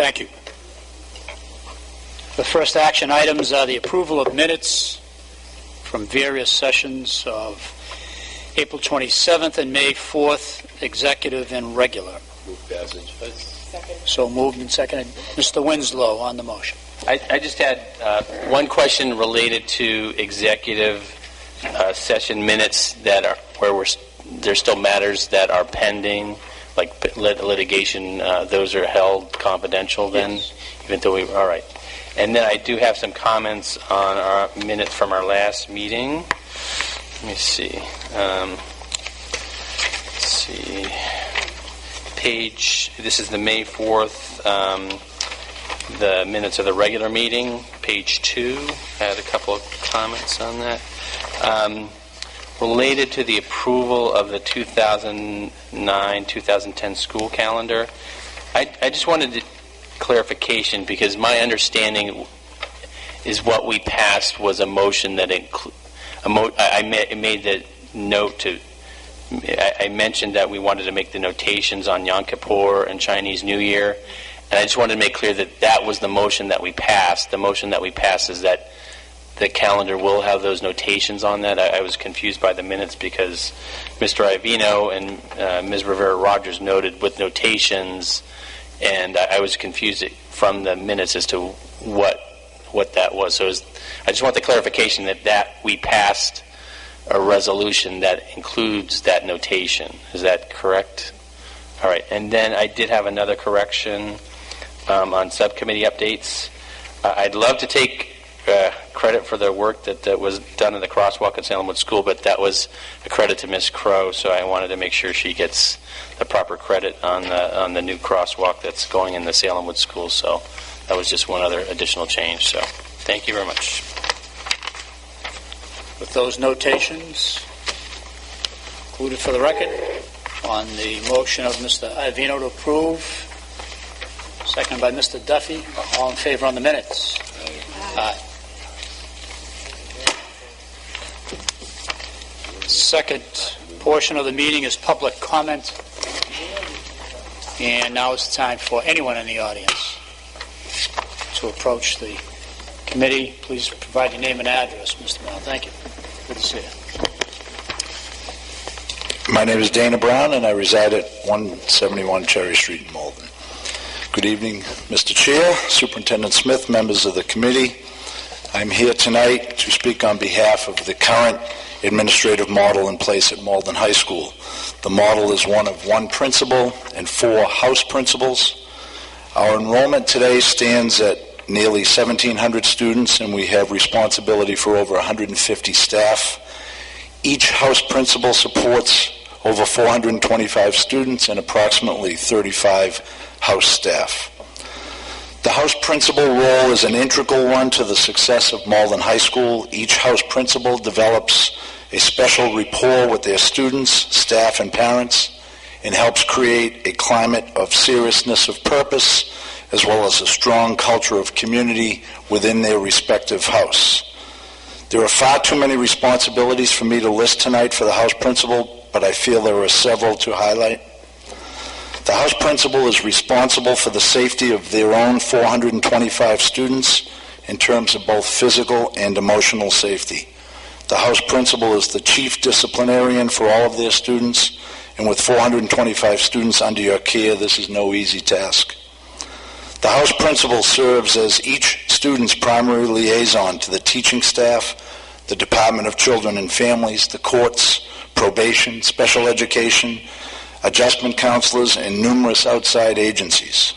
Thank you. The first action items are the approval of minutes from various sessions of April 27th and May 4th, executive and regular. Move passage. Second. So moved and seconded. Mr. Winslow on the motion. I just had one question related to executive session minutes that are where there's still matters that are pending, like litigation. Those are held confidential then, yes. Even though all right. And then I do have some comments on our minutes from our last meeting. Let me see. Let's see. This is the May 4th, the minutes of the regular meeting, page 2. I had a couple of comments on that. Related to the approval of the 2009-2010 school calendar, I just wanted clarification, because my understanding is what we passed was a motion that I made the note to. I mentioned that we wanted to make the notations on Yom Kippur and Chinese New Year, and I just wanted to make clear that that was the motion that we passed. The motion that we passed is that the calendar will have those notations on that. I was confused by the minutes because Mr. Ivino and Ms. Rivera-Rogers noted with notations, and I was confused from the minutes as to what that was. So I just want the clarification that we passed a resolution that includes that notation. Is that correct? All right. And then I did have another correction on subcommittee updates. I'd love to take credit for the work that was done in the crosswalk at Salem Wood School, but that was a credit to Ms. Crow, so I wanted to make sure she gets the proper credit on the new crosswalk that's going in the Salem Wood School. So that was just one other additional change. So thank you very much. With those notations included for the record, on the motion of Mr. Ivino to approve, seconded by Mr. Duffy, all in favor on the minutes? Aye. Second portion of the meeting is public comment, and now is the time for anyone in the audience to approach the committee. Please provide your name and address, Mr. Malden. Thank you. Good to see you. My name is Dana Brown, and I reside at 171 Cherry Street in Malden. Good evening, Mr. Chair, Superintendent Smith, members of the committee. I'm here tonight to speak on behalf of the current administrative model in place at Malden High School. The model is one of one principal and 4 house principals. Our enrollment today stands at nearly 1,700 students, and we have responsibility for over 150 staff. Each house principal supports over 425 students and approximately 35 house staff. The house principal role is an integral one to the success of Malden High School. Each house principal develops a special rapport with their students, staff, and parents, and helps create a climate of seriousness of purpose, as well as a strong culture of community within their respective house. There are far too many responsibilities for me to list tonight for the house principal, but I feel there are several to highlight. The house principal is responsible for the safety of their own 425 students in terms of both physical and emotional safety. The house principal is the chief disciplinarian for all of their students, and with 425 students under your care, this is no easy task. The house principal serves as each student's primary liaison to the teaching staff, the Department of Children and Families, the courts, probation, special education, adjustment counselors, and numerous outside agencies.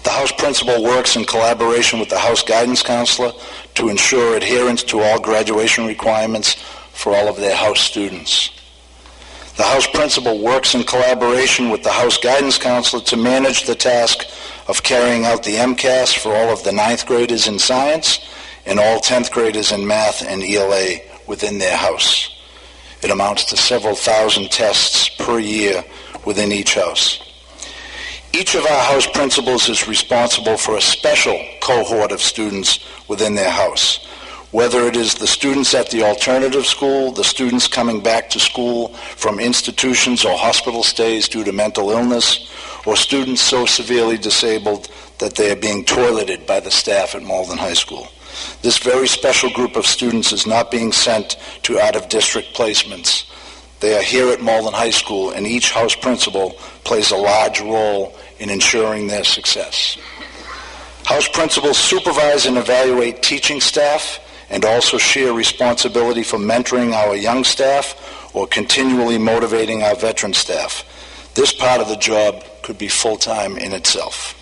The house principal works in collaboration with the house guidance counselor to ensure adherence to all graduation requirements for all of their house students. The house principal works in collaboration with the house guidance counselor to manage the task of carrying out the MCAS for all of the 9th graders in science and all 10th graders in math and ELA within their house. It amounts to several thousand tests per year within each house. Each of our house principals is responsible for a special cohort of students within their house, whether it is the students at the alternative school, the students coming back to school from institutions or hospital stays due to mental illness, or students so severely disabled that they are being toileted by the staff at Malden High School. This very special group of students is not being sent to out-of-district placements. They are here at Malden High School, and each house principal plays a large role in ensuring their success. House principals supervise and evaluate teaching staff and also share responsibility for mentoring our young staff or continually motivating our veteran staff. This part of the job could be full-time in itself.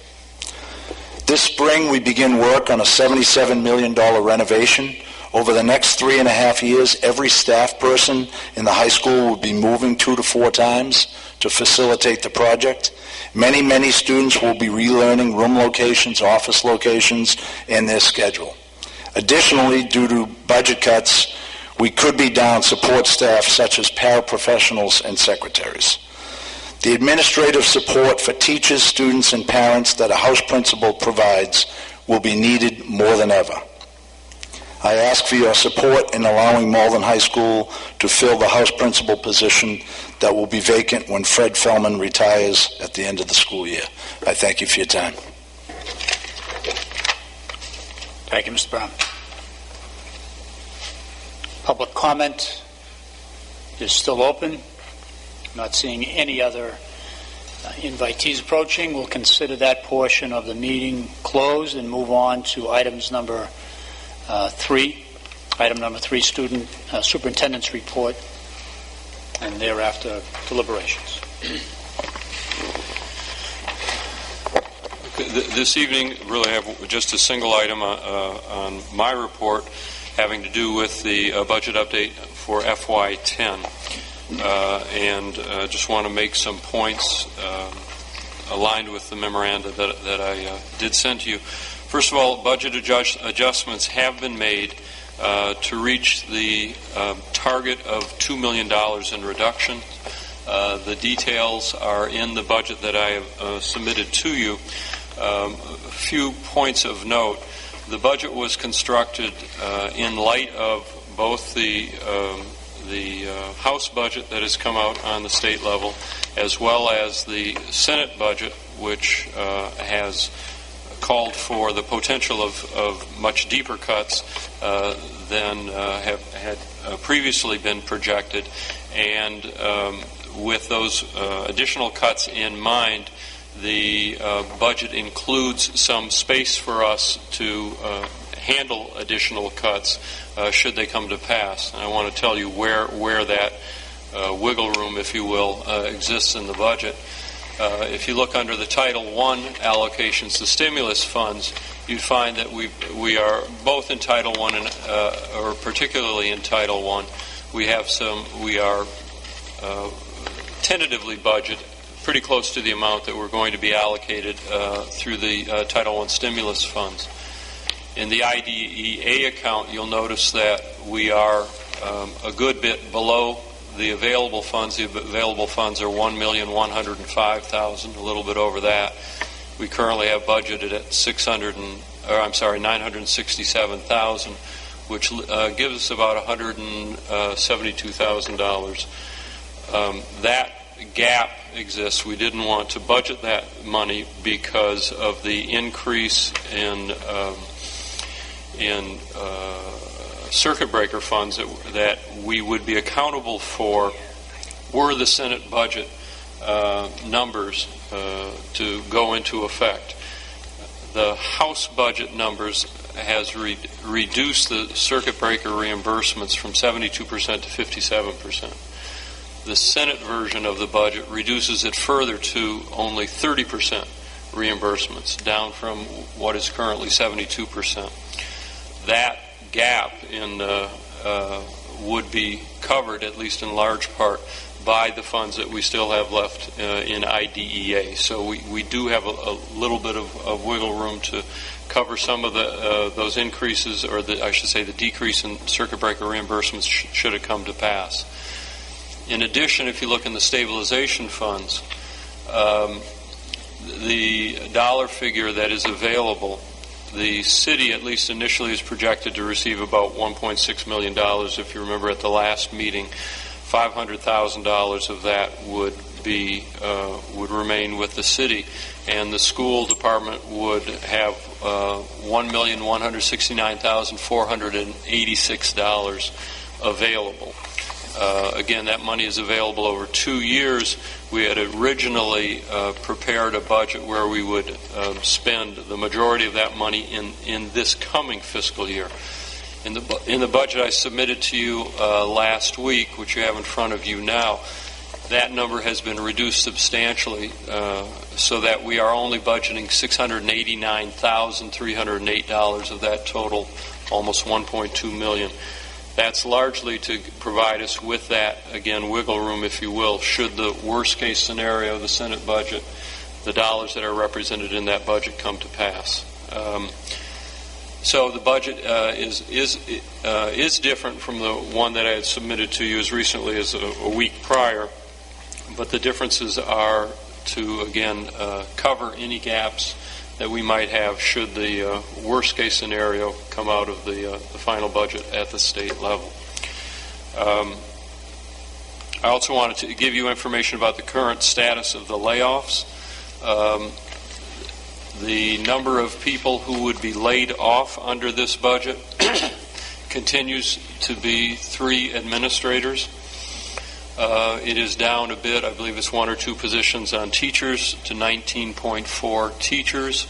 This spring, we begin work on a $77 million renovation. Over the next 3.5 years, every staff person in the high school will be moving 2 to 4 times to facilitate the project. Many, many students will be relearning room locations, office locations, and their schedule. Additionally, due to budget cuts, we could be down support staff such as paraprofessionals and secretaries. The administrative support for teachers, students, and parents that a house principal provides will be needed more than ever. I ask for your support in allowing Malden High School to fill the house principal position that will be vacant when Fred Fellman retires at the end of the school year. I thank you for your time. Thank you, Mr. Brown. Public comment is still open. Not seeing any other invitees approaching. We'll consider that portion of the meeting closed and move on to items number 3. Item number 3, superintendent's report, and thereafter deliberations. This evening, really have just a single item on my report having to do with the budget update for FY10. And just want to make some points aligned with the memoranda that I did send to you. First of all, budget adjustments have been made to reach the target of $2 million in reduction. The details are in the budget that I have submitted to you. A few points of note. The budget was constructed in light of both the House budget that has come out on the state level, as well as the Senate budget, which has called for the potential of much deeper cuts than had previously been projected. And with those additional cuts in mind, the budget includes some space for us to handle additional cuts should they come to pass. And I want to tell you where that wiggle room, if you will, exists in the budget. If you look under the Title I allocations, the stimulus funds, you'd find that we are both in Title I and or particularly in Title I. We are tentatively budgeted pretty close to the amount that we're going to be allocated through the Title I stimulus funds. In the IDEA account, you'll notice that we are a good bit below the available funds. The available funds are $1,105,000, a little bit over that. We currently have budgeted at $967,000, which gives us about $172,000. That gap exists. We didn't want to budget that money because of the increase in circuit breaker funds that we would be accountable for were the Senate budget numbers to go into effect. The House budget numbers has reduced the circuit breaker reimbursements from 72% to 57%. The Senate version of the budget reduces it further to only 30% reimbursements, down from what is currently 72%. That gap would be covered, at least in large part, by the funds that we still have left in IDEA. So we do have a little bit of wiggle room to cover some of those increases, or I should say the decrease in circuit breaker reimbursements should it come to pass. In addition, if you look in the stabilization funds, the dollar figure that is available, the city, at least initially, is projected to receive about $1.6 million, if you remember at the last meeting, $500,000 of that would remain with the city, and the school department would have $1,169,486 available. Again, that money is available over 2 years. We had originally prepared a budget where we would spend the majority of that money in this coming fiscal year. In the budget I submitted to you last week, which you have in front of you now, that number has been reduced substantially so that we are only budgeting $689,308 of that total, almost $1.2 million. That's largely to provide us with that, again, wiggle room, if you will, should the worst-case scenario, the Senate budget, the dollars that are represented in that budget come to pass. So the budget is different from the one that I had submitted to you as recently as a week prior, but the differences are to, again, cover any gaps that we might have should the worst-case scenario come out of the final budget at the state level. I also wanted to give you information about the current status of the layoffs. The number of people who would be laid off under this budget continues to be 3 administrators. It is down a bit. I believe it's 1 or 2 positions on teachers to 19.4 teachers.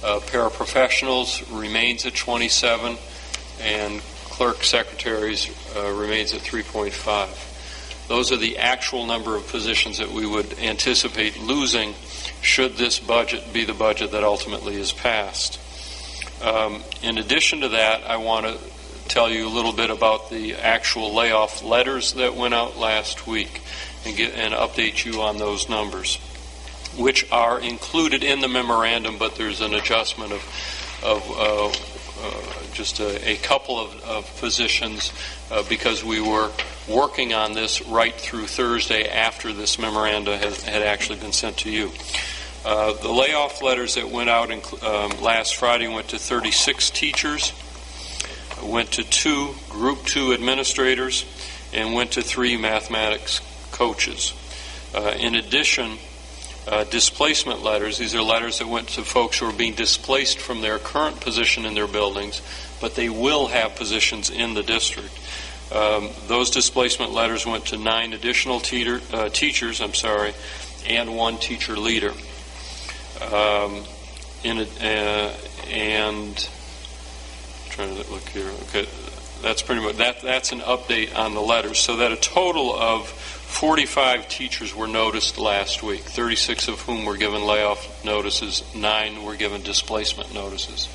Paraprofessionals remains at 27, and clerk secretaries remains at 3.5. Those are the actual number of positions that we would anticipate losing should this budget be the budget that ultimately is passed. In addition to that, I want to tell you a little bit about the actual layoff letters that went out last week and update you on those numbers, which are included in the memorandum, but there's an adjustment of just a couple of positions because we were working on this right through Thursday after this memoranda had actually been sent to you. The layoff letters that went out last Friday went to 36 teachers, went to 2 Group 2 administrators, and went to 3 mathematics coaches. In addition, displacement letters, these are letters that went to folks who are being displaced from their current position in their buildings, but they will have positions in the district. Those displacement letters went to 9 additional teachers, and 1 teacher leader. Trying to look here. Okay, that's pretty much that's an update on the letters. So that a total of 45 teachers were noticed last week. 36 of whom were given layoff notices. 9 were given displacement notices.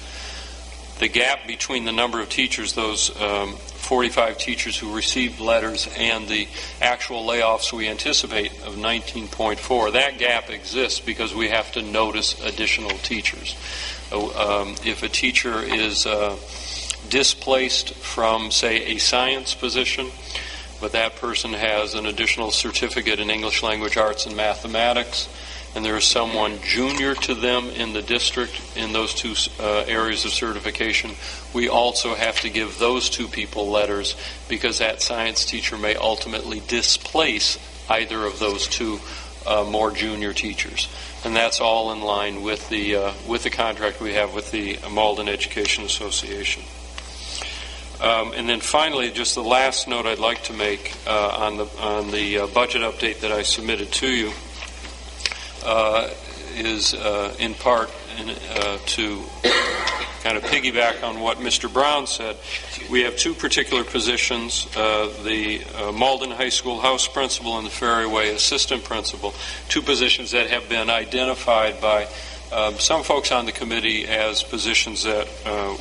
The gap between the number of teachers, those 45 teachers who received letters, and the actual layoffs we anticipate of 19.4, that gap exists because we have to notice additional teachers. If a teacher is displaced from, say, a science position, but that person has an additional certificate in English language arts and mathematics, and there is someone junior to them in the district in those 2 areas of certification, we also have to give those 2 people letters because that science teacher may ultimately displace either of those 2 more junior teachers. And that's all in line with the contract we have with the Malden Education Association. And then finally, just the last note I'd like to make on the budget update that I submitted to you is in part to kind of piggyback on what Mr. Brown said. We have 2 particular positions, the Malden High School house principal and the Ferryway assistant principal, 2 positions that have been identified by some folks on the committee as positions that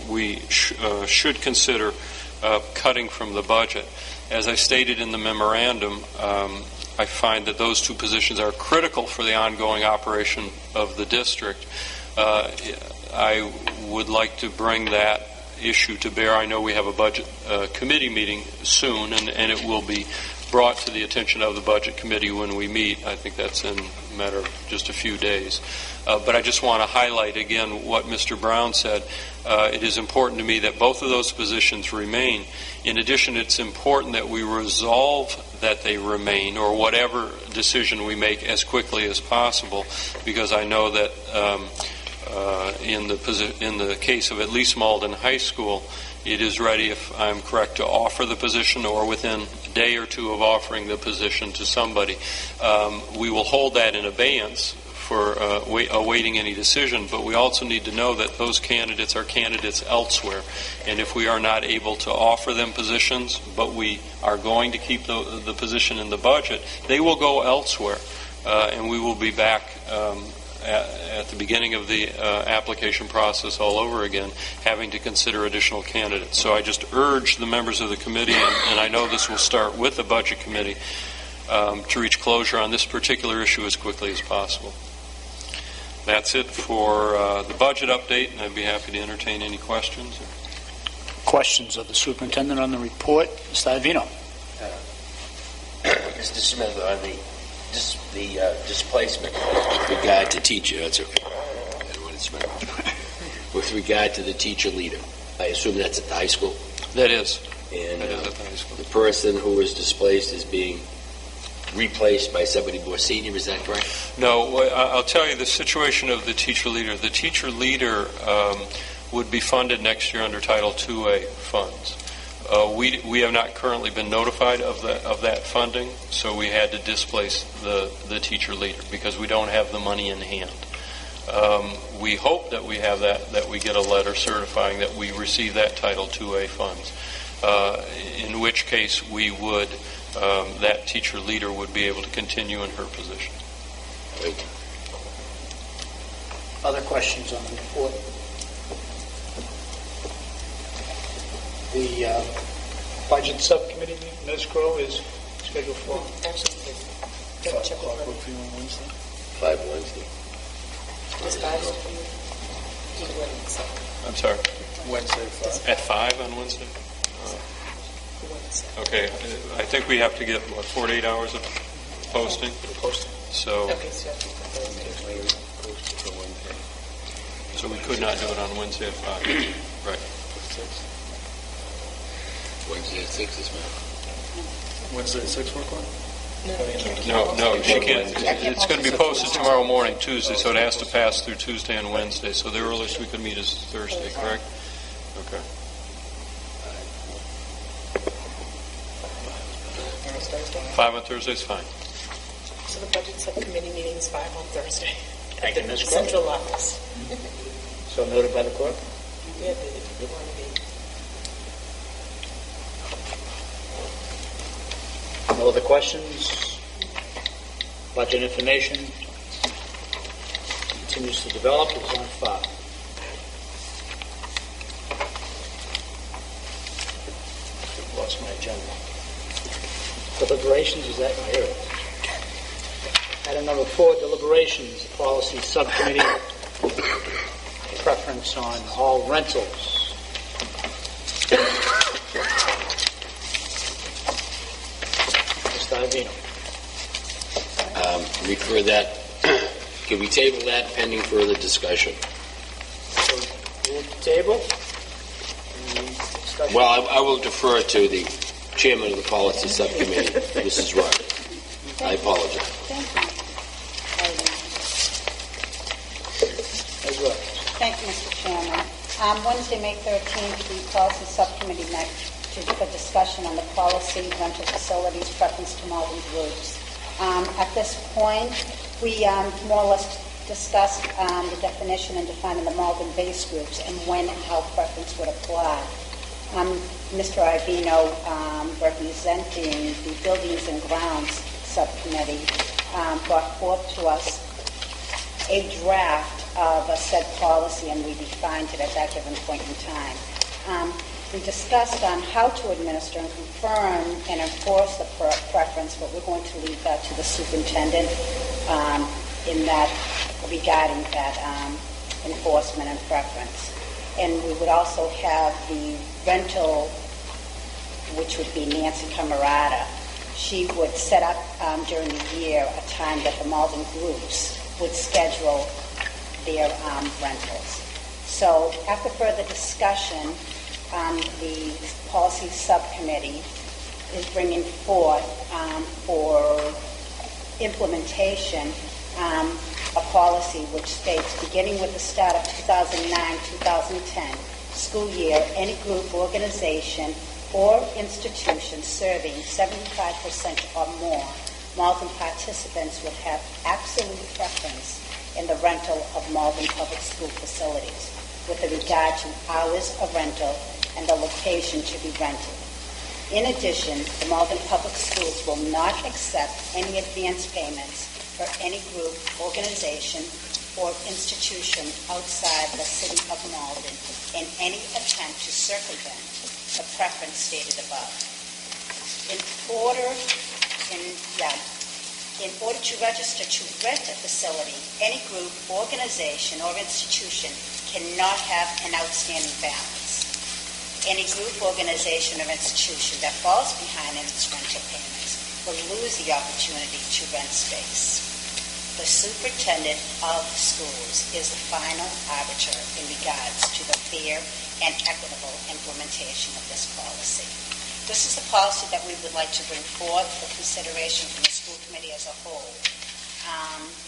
we should consider cutting from the budget. As I stated in the memorandum, I find that those 2 positions are critical for the ongoing operation of the district. I would like to bring that issue to bear. I know we have a budget committee meeting soon, and it will be brought to the attention of the budget committee when we meet. I think that's in a matter of just a few days. But I just want to highlight again what Mr. Brown said. It is important to me that both of those positions remain. In addition, it's important that we resolve that they remain, or whatever decision we make as quickly as possible, because I know that in the case of at least Malden High School, it is ready, if I'm correct, to offer the position or within a day or two of offering the position to somebody. We will hold that in abeyance for awaiting any decision, but we also need to know that those candidates are candidates elsewhere. And if we are not able to offer them positions, but we are going to keep the position in the budget, they will go elsewhere. And we will be back at the beginning of the application process all over again, having to consider additional candidates. So I just urge the members of the committee, and I know this will start with the Budget Committee, to reach closure on this particular issue as quickly as possible. That's it for the budget update, and I'd be happy to entertain any questions. Questions of the superintendent on the report? Mr. Iovino. Mr. Smith, on the displacement with regard to teacher, that's okay. I don't want to smell. With regard to the teacher leader, I assume that's at the high school? That is. And That is at the high school. the person who was displaced is being replaced by somebody more senior, is that correct? No, I'll tell you the situation of the teacher leader. The teacher leader would be funded next year under Title IIA funds. We have not currently been notified of that funding, so we had to displace the teacher leader because we don't have the money in hand. We hope that we have that we get a letter certifying that we receive that Title IIA funds, in which case we would, that teacher leader would be able to continue in her position. Thank you. Other questions on the report? The budget subcommittee meeting, Ms. Crowe, is scheduled for Actually, 5 o'clock. Work for you on Wednesday? 5 Wednesday. I'm sorry. Wednesday, 5. At 5 on Wednesday? Okay. I think we have to get, 48 hours of posting? So, so we could not do it on Wednesday at 5. Right. Wednesday at 6 is mine. Wednesday at 6 o'clock? No, she can't. It's going to be posted tomorrow morning, Tuesday, so it has to pass through Tuesday and Wednesday. So the earliest we could meet is Thursday, correct? Okay. Thursday. 5 on Thursday is fine. So the budget subcommittee meeting is 5 on Thursday Thank at you, the Ms. Crowe. central office. So noted by the clerk? Yeah, if you want to be. No other questions? Budget information continues to develop. It's on file. Lost my agenda. Deliberations, is that here? It is. Item number 4, deliberations, policy subcommittee, preference on hall rentals. Mr. Iovino. Refer that, can we table that pending further discussion? So, move to table. Any discussion? Well, I will defer to the chairman of the policy subcommittee, Mrs. Rudd. I apologize. Thank you. As well. Thank you, Mr. Chairman. Wednesday, May 13th, the policy subcommittee met for discussion on the policy rental facilities preference to Malden groups. At this point, we more or less discussed the definition and defining the Malden base groups and when and how preference would apply. Mr. Iovino, representing the Buildings and Grounds Subcommittee, brought forth to us a draft of a said policy, and we defined it at that given point in time. We discussed how to administer and confirm and enforce the preference, but we're going to leave that to the superintendent in that regarding that enforcement and preference. And we would also have the rental, which would be Nancy Camarada. She would set up during the year a time that the Malden groups would schedule their rentals. So after further discussion, the policy subcommittee is bringing forth for implementation a policy which states, beginning with the start of 2009-2010 school year, any group, organization, or institution serving 75% or more Malden participants would have absolute preference in the rental of Malden public school facilities with regard to hours of rental and the location to be rented. In addition, the Malden Public Schools will not accept any advance payments for any group, organization, or institution outside the city of Malden in any attempt to circumvent the preference stated above. In order to register to rent a facility, any group, organization, or institution cannot have an outstanding balance. Any group, organization, or institution that falls behind in its rental payments will lose the opportunity to rent space. The superintendent of schools is the final arbiter in regards to the fair and equitable implementation of this policy. This is the policy that we would like to bring forth for consideration from the school committee as a whole.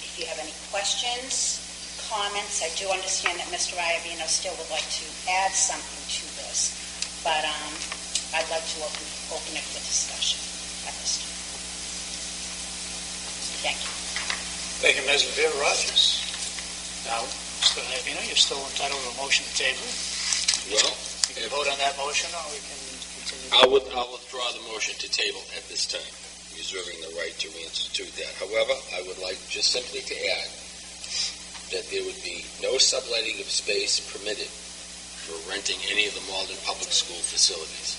If you have any questions, comments, I do understand that Mr. Iavino still would like to add something to this, but I'd like to open it for discussion at this time. Thank you. Thank you, Ms. Vera Rogers. Now, Mr. Iavino, you're still entitled to a motion to table. Well, we can vote on that motion, or we can continue. I'll withdraw the motion to table at this time, reserving the right to reinstitute that. However, I would like just simply to add that there would be no subletting of space permitted for renting any of the Malden public school facilities.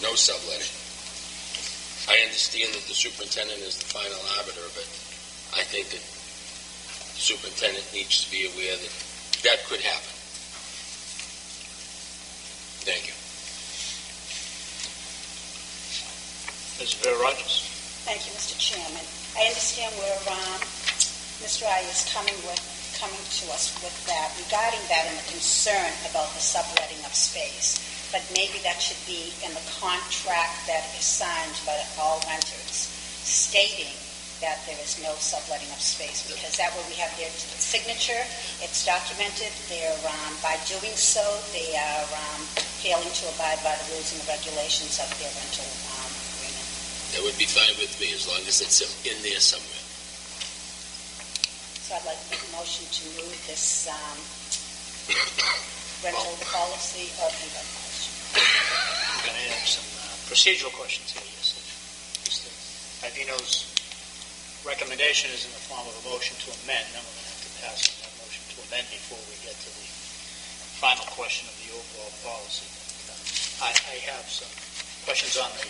No subletting. I understand that the superintendent is the final arbiter, but I think that the superintendent needs to be aware that that could happen. Thank you. Ms. Vera Rogers. Thank you, Mr. Chairman. I understand where Mr. I is coming to us with that, regarding that and the concern about the subletting of space. But maybe that should be in the contract that is signed by all renters, stating that there is no subletting of space, because that way we have their signature, it's documented, by doing so, they are failing to abide by the rules and the regulations of their rental agreement. That would be fine with me as long as it's in there somewhere. So I'd like to make a motion to move this rental policy or rental policy. I'm going to have some procedural questions here. Mr. Iavino's recommendation is in the form of a motion to amend. Then we're going to have to pass on that motion to amend before we get to the final question of the overall policy. I have some questions on the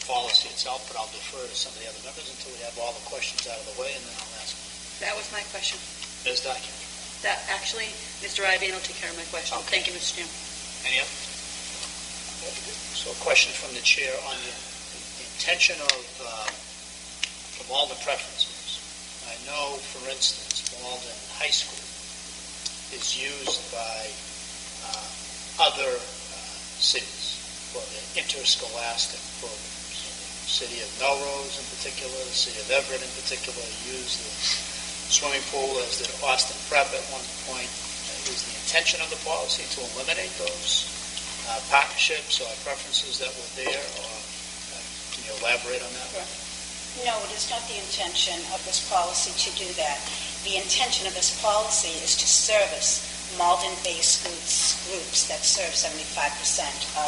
policy itself, but I'll defer to some of the other members until we have all the questions out of the way, and then I'll ask. That was my question. Ms. Document. That actually, Mr. Iavino took care of my question. Okay. Thank you, Mr. Chairman. Any other? So a question from the chair on the intention of Malden preferences. I know, for instance, Malden High School is used by other cities for the interscholastic programs. The city of Melrose in particular, the city of Everett in particular, use the swimming pool, as did Austin Prep at one point. Is the intention of the policy to eliminate those partnerships or preferences that were there, or can you elaborate on that? Right. No, it is not the intention of this policy to do that. The intention of this policy is to service Malden-based groups that serve 75%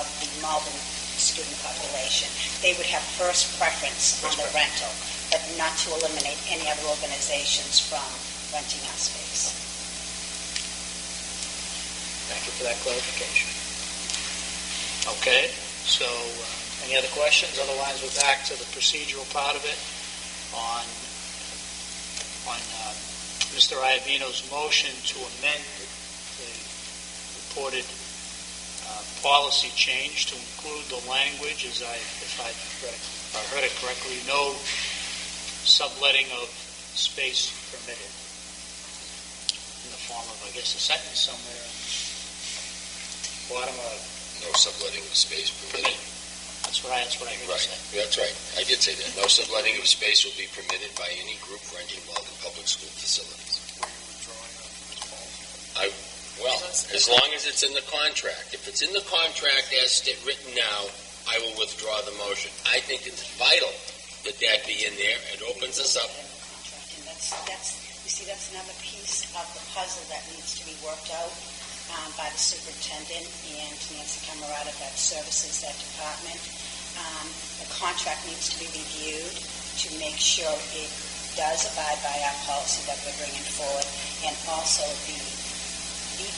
of the Malden student population. They would have first preference on the rental, but not to eliminate any other organizations from renting our space. Thank you for that clarification. Okay, so any other questions? Otherwise, we're back to the procedural part of it on Mr. Iavino's motion to amend the reported policy change to include the language, if I heard it correctly, no subletting of space permitted, in the form of, I guess, a sentence somewhere. Bottom of No subletting of space permitted. That's what I heard you Right, say. that's right. I did say that. No subletting of space will be permitted by any group renting Malden public school facilities. Well, as long as it's in the contract. If it's in the contract as written now, I will withdraw the motion. I think it's vital that that be in there. It opens us up. And that's another piece of the puzzle that needs to be worked out by the superintendent and Nancy Camerata that services that department. The contract needs to be reviewed to make sure it does abide by our policy that we're bringing forward, and also the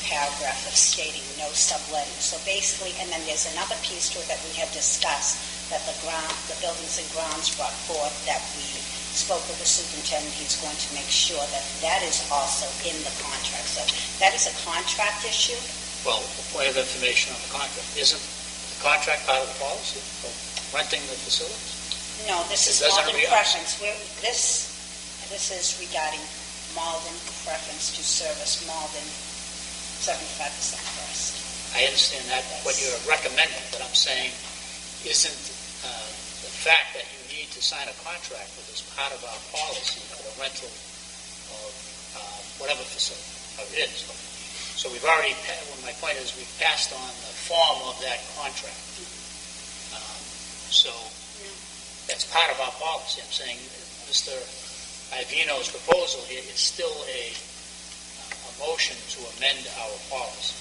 paragraph of stating no subletting. So basically, and then there's another piece to it that we had discussed, that the Buildings and Grounds brought forth, that we spoke with the superintendent. He's going to make sure that that is also in the contract. So that is a contract issue. Well, a point of information on the contract. Isn't the contract part of the policy of renting the facilities? No, this is It doesn't Malden re- preference. This is regarding Malden preference to service Malden 75% first. I understand that, what you're recommending, but I'm saying, isn't the fact that you need to sign a contract with as part of our policy for the rental of whatever facility it is. So we've already, my point is, we've passed on the form of that contract. So that's part of our policy. I'm saying Mr. Ivino's proposal here is still a motion to amend our policy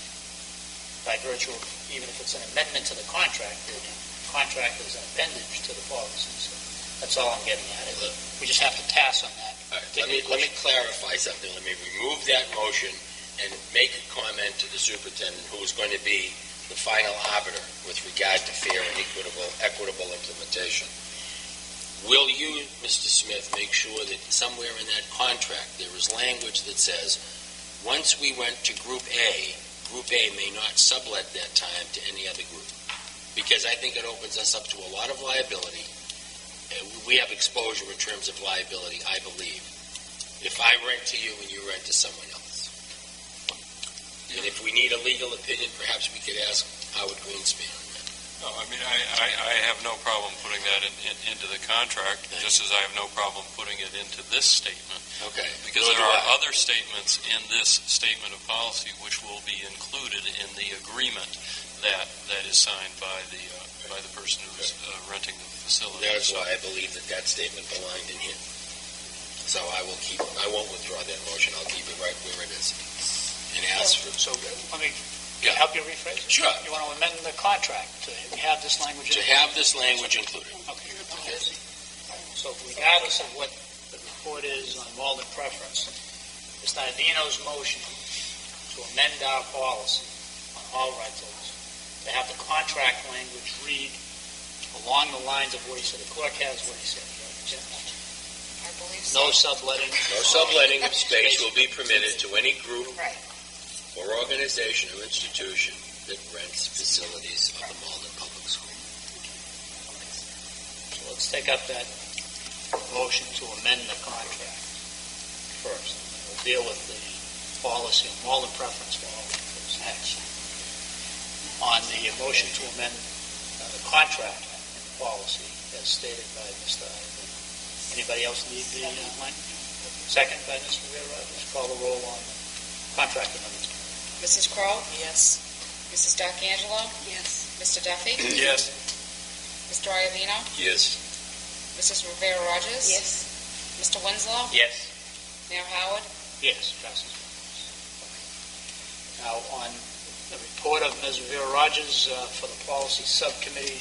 by virtue of, even if it's an amendment to the contract is an appendage to the policy. So that's all I'm getting at. We just have to pass on that. All right, let me clarify something. Let me remove that motion and make a comment to the superintendent, who is going to be the final arbiter with regard to fair and equitable implementation. Will you, Mr. Smith, make sure that somewhere in that contract there is language that says, once we went to Group A may not sublet that time to any other group? Because I think it opens us up to a lot of liability. We have exposure in terms of liability, I believe, if I rent to you and you rent to someone else. And if we need a legal opinion, perhaps we could ask Howard Greenspan on that. No, I mean, I have no problem putting that into the contract, just as I have no problem putting it into this statement. Okay. Because there are other statements in this statement of policy which will be included in the agreement that is signed by the person who's renting the facility. That's why I believe that statement belonged in here. So I won't withdraw that motion. I'll keep it right where it is. And ask for... So let me help you rephrase it? Sure. You want to amend the contract to have this language in To it? have this language included. Okay. So regardless of what the report is on Malden preference, Mr. Ivino's motion to amend our policy on all rentals, to have the contract language read along the lines of what he said. The clerk has what he said. I believe No subletting. No subletting of space will be permitted to any group Right. or organization or institution that rents facilities of the Malden Public School. So let's take up that motion to amend the contract first. We'll deal with the policy on Malden preference for all rentals next. On the motion to amend the contract and the policy as stated by Mr. Ivino. Anybody else need the line? Second by Mr. Rivera. Let's call the roll on the contract amendments. Mrs. Kroll? Yes. Mrs. D'Angelo? Yes. Mr. Duffy? Yes. Mr. Iovino? Yes. Mrs. Rivera-Rogers? Yes. Mr. Winslow? Yes. Mayor Howard? Yes, passes. Now, on the report of Ms. Rivera-Rogers for the policy subcommittee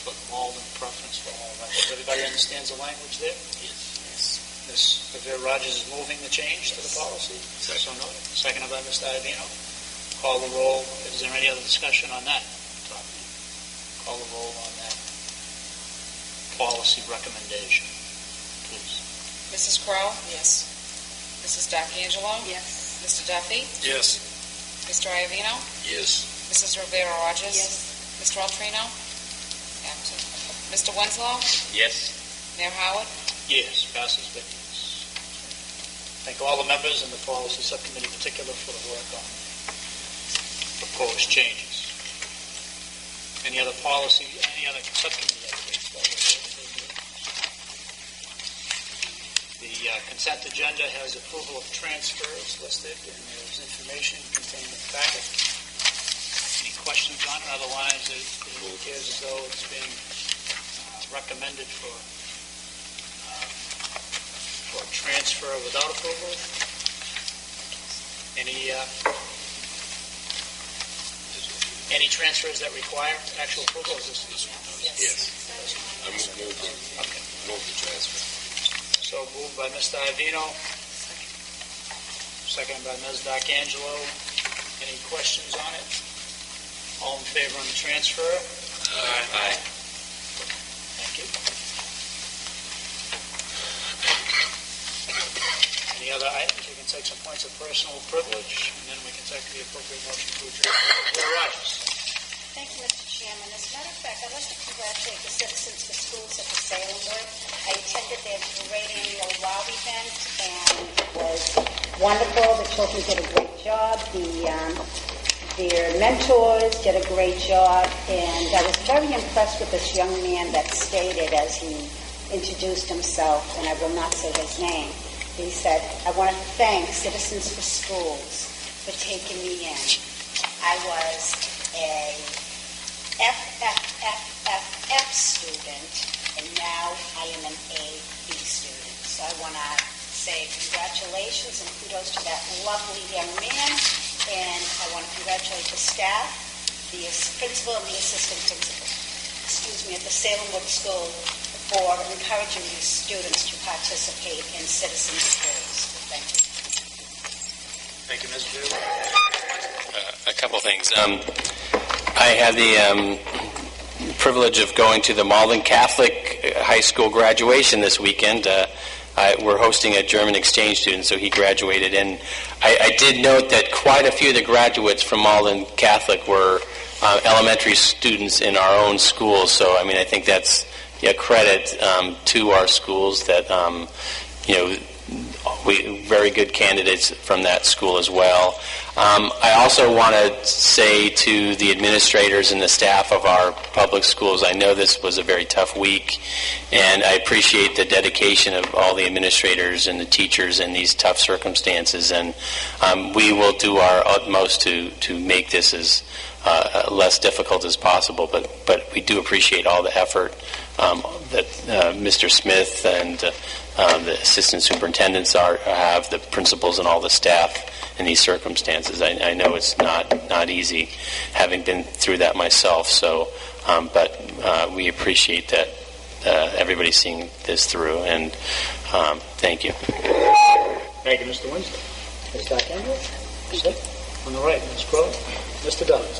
for the Malden preference for all rentals. Everybody understands the language there? Yes. Ms. Rivera-Rogers is moving the change to the policy? Second. So noted. Seconded by Mr. Ivino. Call the roll. Is there any other discussion on that topic? Call the roll on that policy recommendation, please. Mrs. Kroll? Yes. Mrs. D'Angelo? Yes. Mr. Duffy? Yes. Mr. Iovino? Yes. Mrs. Rivera-Rogers? Yes. Mr. Altrino? Absent. Mr. Winslow? Yes. Mayor Howard? Yes, passes with yes. Thank all the members and the policy subcommittee in particular for the work on proposed changes. Any other policy, any other subcommittee updates? The consent agenda has approval of transfers listed, and there's information contained in the packet. Any questions on it? Otherwise, it appears as though it's being recommended for transfer without approval. Any transfers that require actual approval? Is this one? Yes. I move the transfer. So moved by Mr. Ivino, seconded by Ms. D'Angelo. Any questions on it? All in favor on the transfer? Aye. Thank you. Any other items? We can take some points of personal privilege, and then we can take the appropriate motion to adjourn. Bill Rogers. Thank you, Mr. Chairman. As a matter of fact, I'd like to congratulate the Citizens for Schools at the Salemwood. I attended their great annual WOW event, and it was wonderful. The children did a great job. Their mentors did a great job, and I was very impressed with this young man that stated as he introduced himself, and I will not say his name. He said, "I want to thank Citizens for Schools for taking me in. I was a FFFFF student, and now I am an AB student." So I want to say congratulations and kudos to that lovely young man, and I want to congratulate the staff, the principal and the assistant principal, at the Salemwood School for encouraging these students to participate in Citizens Schools. Thank you. Thank you, Ms. Vu. A couple things. I had the privilege of going to the Malden Catholic High School graduation this weekend. We're hosting a German exchange student, so he graduated. And I did note that quite a few of the graduates from Malden Catholic were elementary students in our own schools. So, I mean, I think that's a credit to our schools that, very good candidates from that school as well. I also want to say to the administrators and the staff of our public schools, I know this was a very tough week, and I appreciate the dedication of all the administrators and the teachers in these tough circumstances, and we will do our utmost to make this as less difficult as possible, but we do appreciate all the effort that Mr. Smith and the assistant superintendents have, the principals and all the staff in these circumstances. I know it's not easy, having been through that myself. So, but we appreciate that everybody's seeing this through, and thank you. Thank you, Mr. Winston. Ms. D'Angelo? On the right, Ms. Crowe. Mr. Douglas.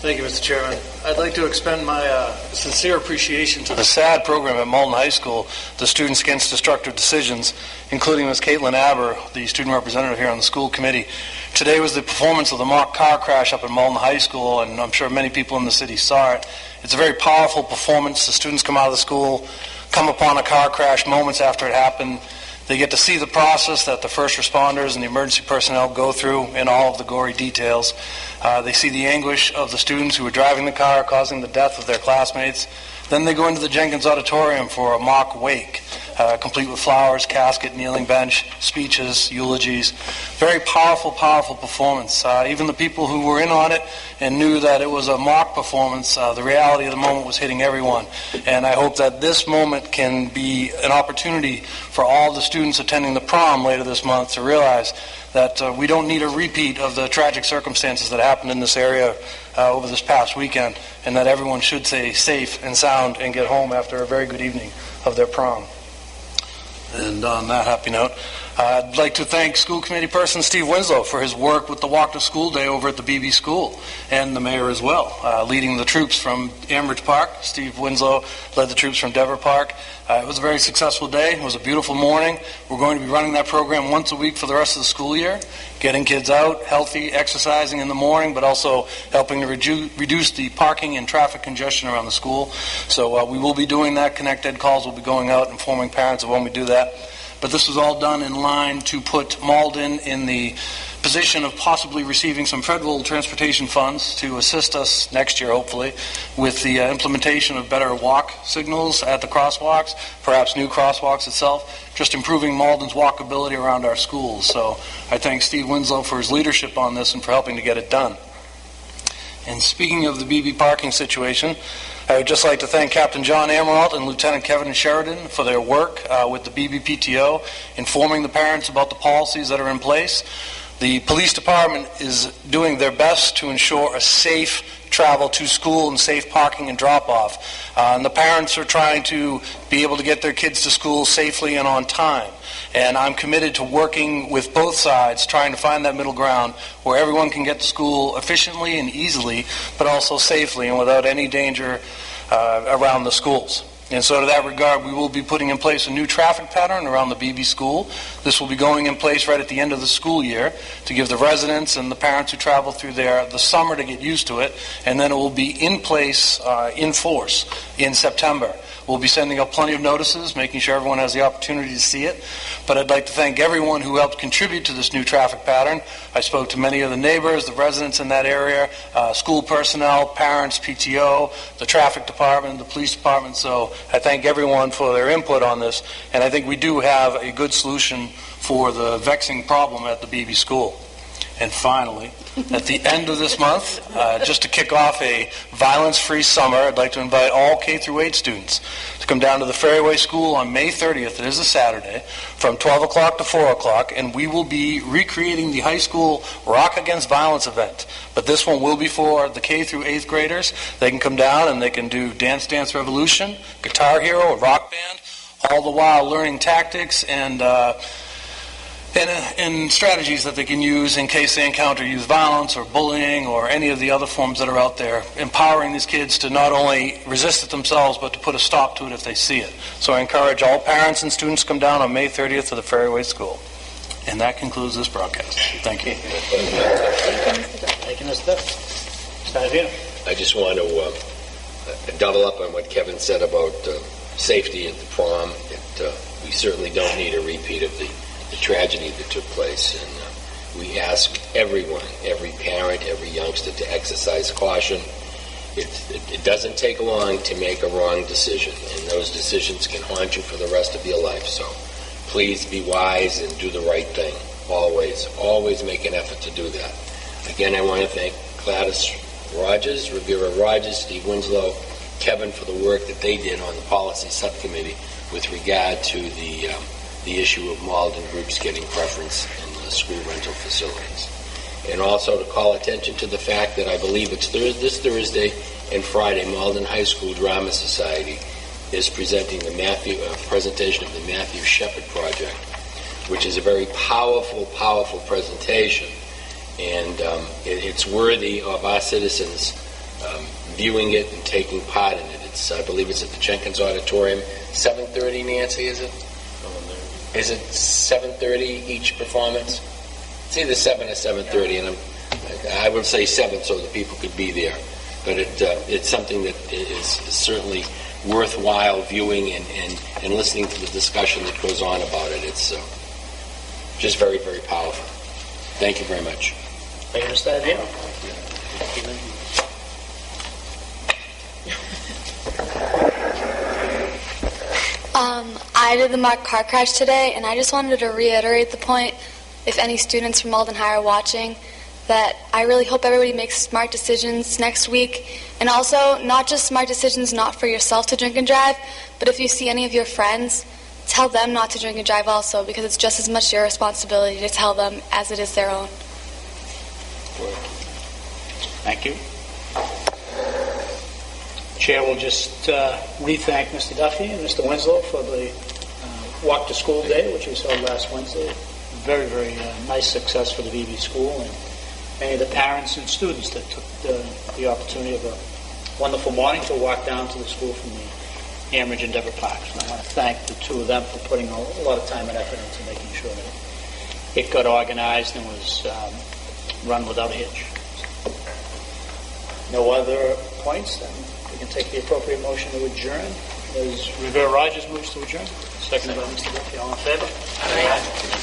Thank you, Mr. Chairman. I'd like to extend my sincere appreciation to the SAD program at Malden High School, the Students Against Destructive Decisions, including Ms. Caitlin Aber, the student representative here on the school committee. Today was the performance of the mock car crash up at Malden High School, and I'm sure many people in the city saw it. It's a very powerful performance. The students come out of the school, come upon a car crash moments after it happened. They get to see the process that the first responders and the emergency personnel go through in all of the gory details. They see the anguish of the students who were driving the car, causing the death of their classmates. Then they go into the Jenkins Auditorium for a mock wake, complete with flowers, casket, kneeling bench, speeches, eulogies. Very powerful, powerful performance. Even the people who were in on it and knew that it was a mock performance, the reality of the moment was hitting everyone. And I hope that this moment can be an opportunity for all the students attending the prom later this month to realize that we don't need a repeat of the tragic circumstances that happened in this area over this past weekend, and that everyone should stay safe and sound and get home after a very good evening of their prom. And on that happy note, I'd like to thank school committee person Steve Winslow for his work with the Walk to School Day over at the BB School, and the mayor as well, leading the troops from Ambridge Park. Steve Winslow led the troops from Dever Park. It was a very successful day. It was a beautiful morning. We're going to be running that program once a week for the rest of the school year, getting kids out, healthy, exercising in the morning, but also helping to reduce the parking and traffic congestion around the school. So we will be doing that. Connect Ed calls will be going out, informing parents of when we do that. but this was all done in line to put Malden in the position of possibly receiving some federal transportation funds to assist us next year, hopefully, with the implementation of better walk signals at the crosswalks, perhaps new crosswalks itself, just improving Malden's walkability around our schools. So I thank Steve Winslow for his leadership on this and for helping to get it done. And speaking of the BB parking situation, I would just like to thank Captain John Ameralt and Lieutenant Kevin Sheridan for their work with the BBPTO, informing the parents about the policies that are in place. The police department is doing their best to ensure a safe travel to school and safe parking and drop-off. And the parents are trying to be able to get their kids to school safely and on time. And I'm committed to working with both sides, trying to find that middle ground where everyone can get to school efficiently and easily, but also safely and without any danger around the schools. And so to that regard, we will be putting in place a new traffic pattern around the BB school. This will be going in place right at the end of the school year to give the residents and the parents who travel through there the summer to get used to it, and then it will be in place, in force, in September. We'll be sending out plenty of notices, making sure everyone has the opportunity to see it. But I'd like to thank everyone who helped contribute to this new traffic pattern. I spoke to many of the neighbors, the residents in that area, school personnel, parents, PTO, the traffic department, the police department. So I thank everyone for their input on this. And I think we do have a good solution for the vexing problem at the BB school. And finally, at the end of this month, just to kick off a violence-free summer, I'd like to invite all K-8 students to come down to the Ferryway School on May 30th, it is a Saturday, from 12 o'clock to 4 o'clock, and we will be recreating the high school Rock Against Violence event. But this one will be for the K-8 graders. They can come down and they can do Dance Dance Revolution, Guitar Hero, a rock band, all the while learning tactics and strategies that they can use in case they encounter youth violence or bullying or any of the other forms that are out there, empowering these kids to not only resist it themselves, but to put a stop to it if they see it. So I encourage all parents and students to come down on May 30th to the Ferryway School. And that concludes this broadcast. Thank you. Thank you, Mr. Savino. I just want to double up on what Kevin said about safety at the prom. We certainly don't need a repeat of the tragedy that took place, and we ask everyone, every parent, every youngster to exercise caution. It doesn't take long to make a wrong decision, and those decisions can haunt you for the rest of your life. So please be wise and do the right thing. Always make an effort to do that. Again, I want to thank Gladys Rogers, Rivera Rogers, Steve Winslow, Kevin for the work that they did on the policy subcommittee with regard to the issue of Malden groups getting preference in the school rental facilities. And also to call attention to the fact that I believe it's this Thursday and Friday, Malden High School Drama Society is presenting the presentation of the Matthew Shepard Project, which is a very powerful presentation. And it's worthy of our citizens viewing it and taking part in it. I believe it's at the Jenkins Auditorium, 7:30, Nancy, is it? Is it 7:30 each performance? It's either 7 or 7:30, and I would say 7 so that people could be there. But it's something that is certainly worthwhile viewing and listening to the discussion that goes on about it. It's just very, very powerful. Thank you very much. Thank you, Mr. Avino. I did the mock car crash today, and I just wanted to reiterate the point, if any students from Malden High are watching, that I really hope everybody makes smart decisions next week, and also not just smart decisions not for yourself to drink and drive, but if you see any of your friends, tell them not to drink and drive also, because it's just as much your responsibility to tell them as it is their own. Thank you. Chair will just re-thank Mr. Duffy and Mr. Winslow for the Walk to School Day, which was held last Wednesday. Very, very nice success for the VB school and many of the parents and students that took the opportunity of a wonderful morning to walk down to the school from the Amridge Endeavor Park. And I want to thank the two of them for putting a lot of time and effort into making sure that it got organized and was run without a hitch. No other points, then we can take the appropriate motion to adjourn. Ms. Rivera Rogers moves to adjourn. Seconded by Mr. Duffy. All in favor? Aye.